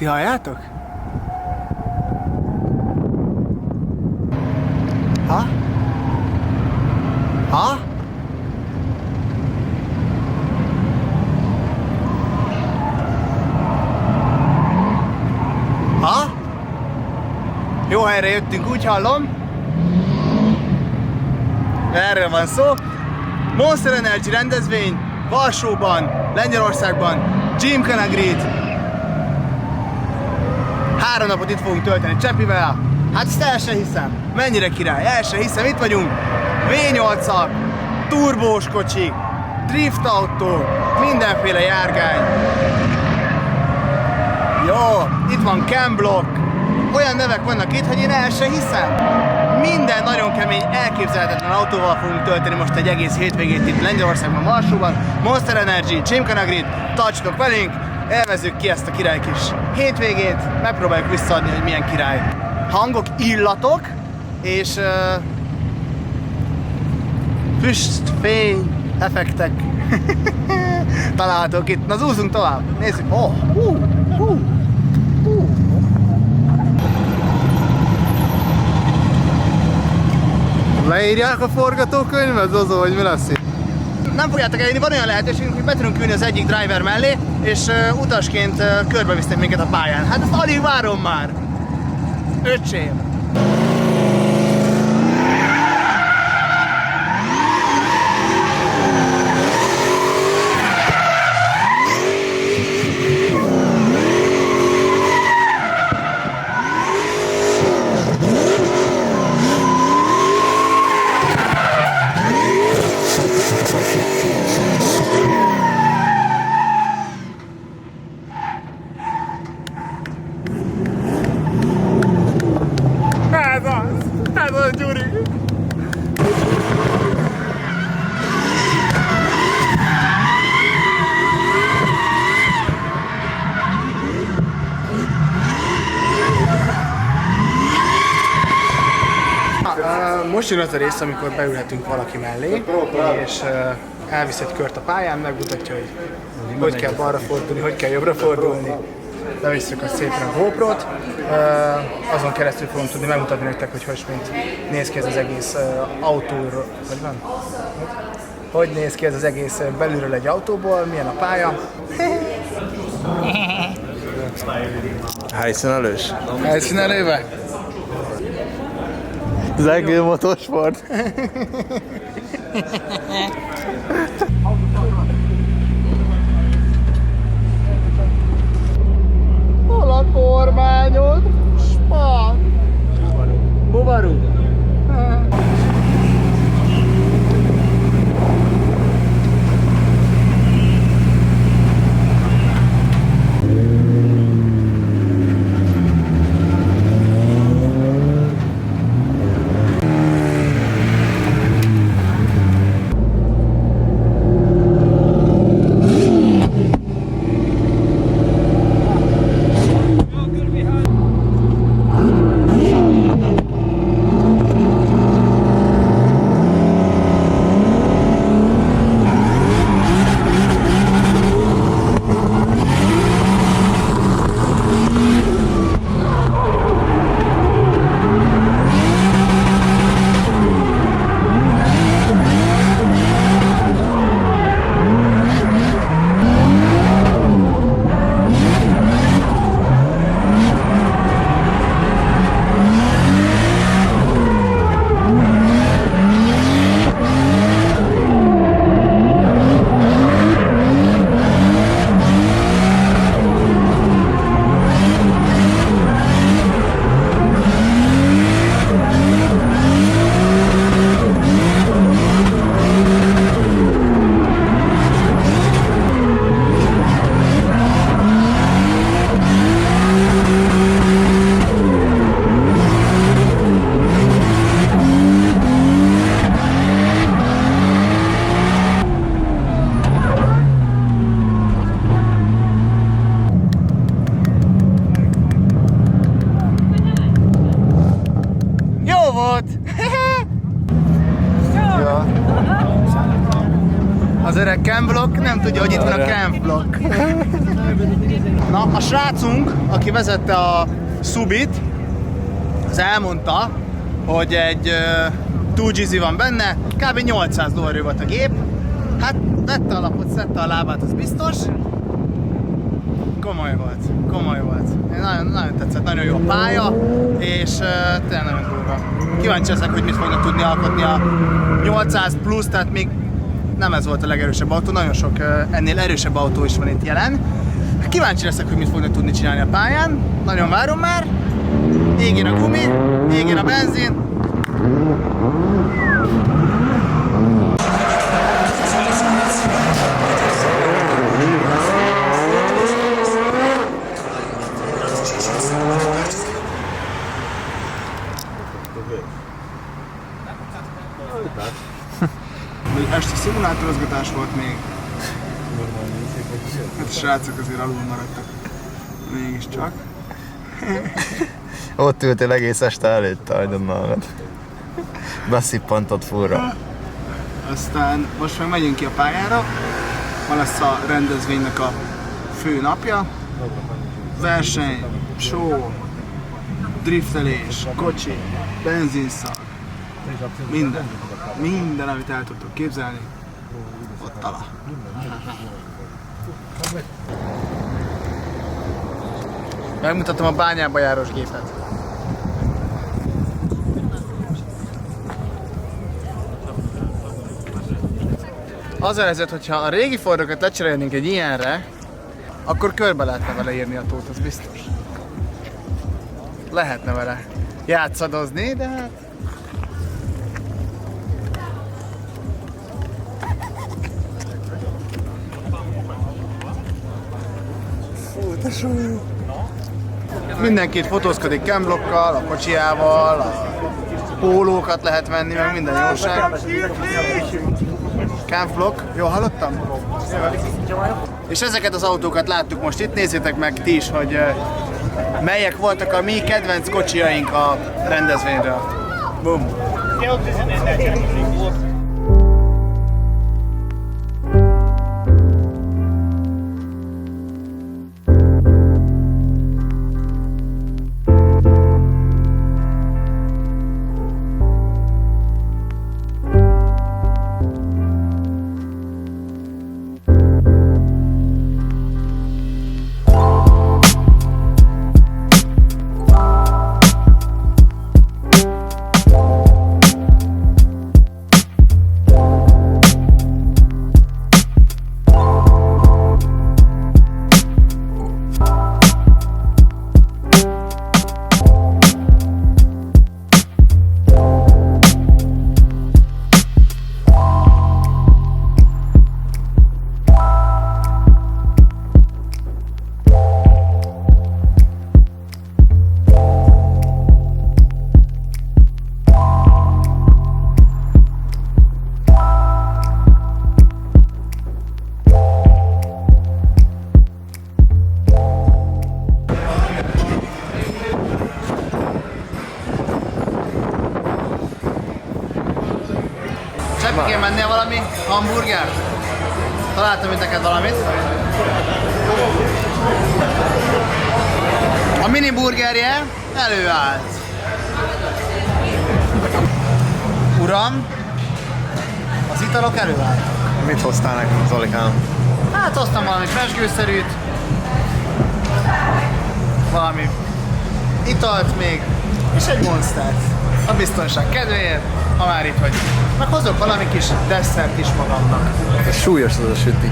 Ti halljátok? Ha? Ha? Ha? Jó helyre jöttünk, úgy hallom. Erről van szó. Monster Energy rendezvény Varsóban, Lengyelországban, Gymkhana Grid. 3 napot itt fogunk tölteni Csepivel. Hát ezt el se hiszem. Mennyire király, el se hiszem. Itt vagyunk. V8-ak, turbós kocsik, drift autó, mindenféle járgány. Jó, itt van Camblock. Olyan nevek vannak itt, hogy én el se hiszem. Minden nagyon kemény, elképzelhetetlen autóval fogunk tölteni most egy egész hétvégét itt Lengyelországban, Varsóban. Monster Energy, Gymkhana Grid, tartsatok velünk, élvezzük ki ezt a király kis hétvégét, megpróbáljuk visszaadni, hogy milyen király hangok, illatok, és füst, fény, effektek találhatók itt. Na zúzzunk tovább, nézzük. Leírják a forgatókönyvet, Zozó, hogy mi lesz itt? Nem fogjátok elérni, van olyan lehetőségünk, hogy be tudunk ülni az egyik driver mellé, és utasként körbevisznek minket a pályán. Hát ezt alig várom már! Öcsém! Ez az, Gyuri! Most jön az a rész, amikor beülhetünk valaki mellé, és elvisz egy kört a pályán, megmutatja, hogy kell balra fordulni, hogy kell jobbra fordulni. Bevisszük szépen a GoPro-t, azon keresztül fogom tudni megmutatni nektek, hogy mint néz ki ez az egész autóról, hogy van? Hogy néz ki ez az egész belülről egy autóból, milyen a pálya. Helyszínelős? Helyszínelőbe? Zegő motorsport. Hol a kormányod? Spán! Buvaru! Az öreg Camblock nem tudja, hogy itt van a Camblock. Na, a srácunk, aki vezette a Subit, az elmondta, hogy egy 2GZ van benne, kb. 800 lóerő volt a gép. Hát vette a lapot, szedte a lábát, az biztos. Komoly volt. Nagyon tetszett, nagyon jó a pálya, és tényleg nagyon durva. Kíváncsi leszek, hogy mit fognak tudni alkotni a 800 plusz, tehát még nem ez volt a legerősebb autó, nagyon sok ennél erősebb autó is van itt jelen. Kíváncsi leszek, hogy mit fognak tudni csinálni a pályán, nagyon várom már. Égjen a gumi, égjen a benzin. Este szimulátorozgatás volt még. Hát a srácok azért alul maradtak. Mégiscsak. Ott ültél egész este előtte, agyon magad. Beszippantott furra. Aztán most meg megyünk ki a pályára. Ma lesz a rendezvénynek a fő napja. Verseny, show, driftelés, kocsi, benzinszag. Minden, amit el tudtok képzelni, ott tala. Megmutatom a bányába járós gépet. Az a helyzet, hogyha a régi Fordokat lecserélnénk egy ilyenre, akkor körbe lehetne vele írni a tót, az biztos. Lehetne vele játszadozni, de hát... Mindenki fotózkodik Camblockkal, a kocsijával, a pólókat lehet venni, meg minden jóság. Camblock, jól hallottam? És ezeket az autókat láttuk most itt, nézzétek meg ti is, hogy melyek voltak a mi kedvenc kocsijaink a rendezvényről. Bum! Cseppikén mennél valami hamburger? Találtam itt neked valamit. A mini burgerje előállt. Uram, az italok előálltak. Mit hoztál nekem, Zolikám? Hát hoztam valami fressgőszerűt, valami italt még, és egy monstert. A biztonság kedvéért, ha már itt vagy. Meg hozok valami kis desszert is magamnak. Súlyos az a süti.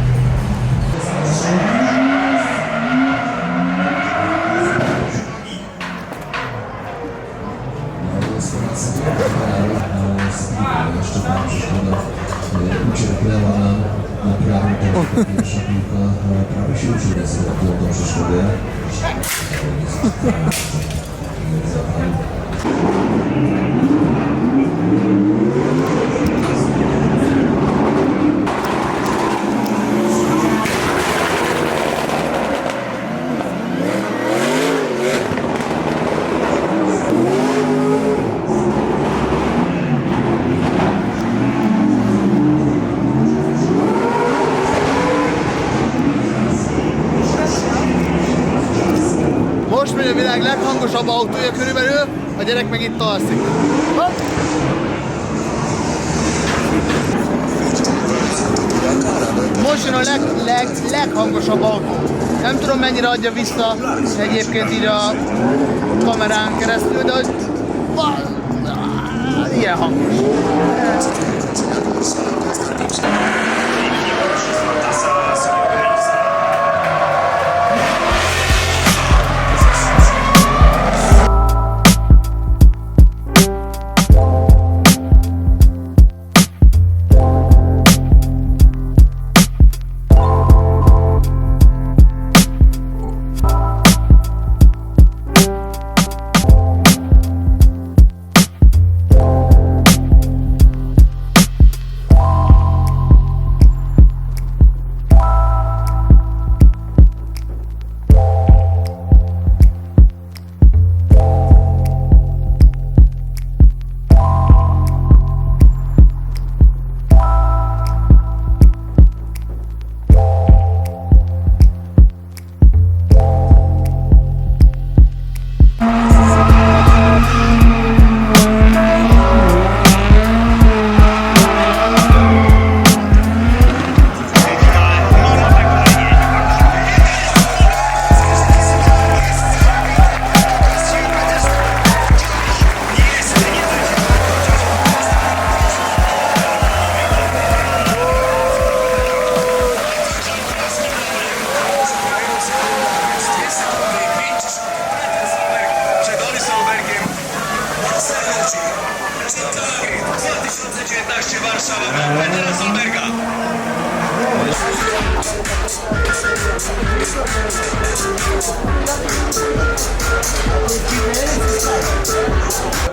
leghangosabb autója körülbelül, a gyerek meg itt alszik. Hopp. Most jön a leghangosabb autó. Nem tudom mennyire adja vissza egyébként így a kamerán keresztül, de hogy ilyen hangos.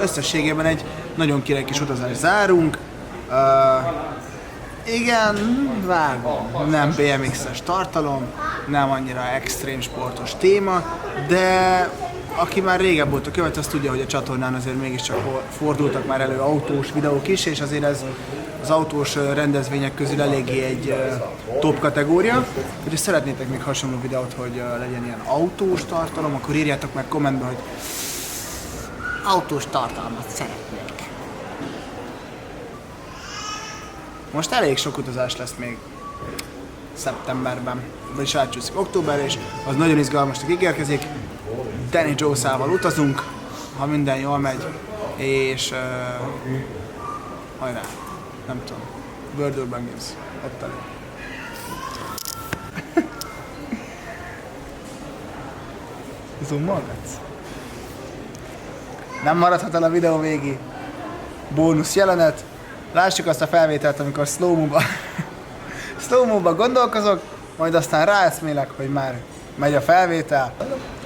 Összességében egy nagyon király kis utazást zárunk. Igen, vágom, nem BMX-es tartalom, nem annyira extrém sportos téma, de aki már régebb óta követ, az tudja, hogy a csatornán azért mégiscsak fordultak már elő autós videók is, és azért ez az autós rendezvények közül eléggé egy top kategória. Hogyha szeretnétek még hasonló videót, hogy legyen ilyen autós tartalom, akkor írjátok meg kommentbe, hogy autós tartalmat szeretnék. Most elég sok utazás lesz még szeptemberben, vagyis átcsúszik októberre, és az nagyon izgalmasnak ígérkezik. Danny Joe-szával utazunk, ha minden jól megy, és hajrá, nem tudom, World Urban Games, ott elég. Zoomolgatsz? Nem maradhat el a videó végi bónusz jelenet. Lássuk azt a felvételt, amikor slow-mo-ba gondolkozok, majd aztán ráeszmélek, hogy már megy a felvétel.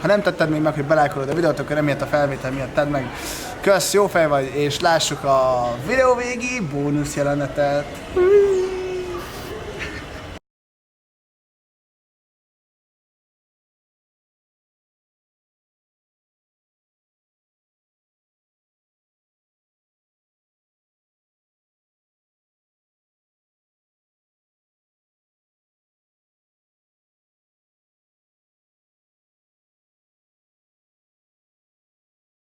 Ha nem tetted még meg, hogy belájkolod a videót, akkor emiatt a felvétel miatt tedd meg. Kösz, jó fej vagy, és lássuk a videó végi bónusz jelenetet.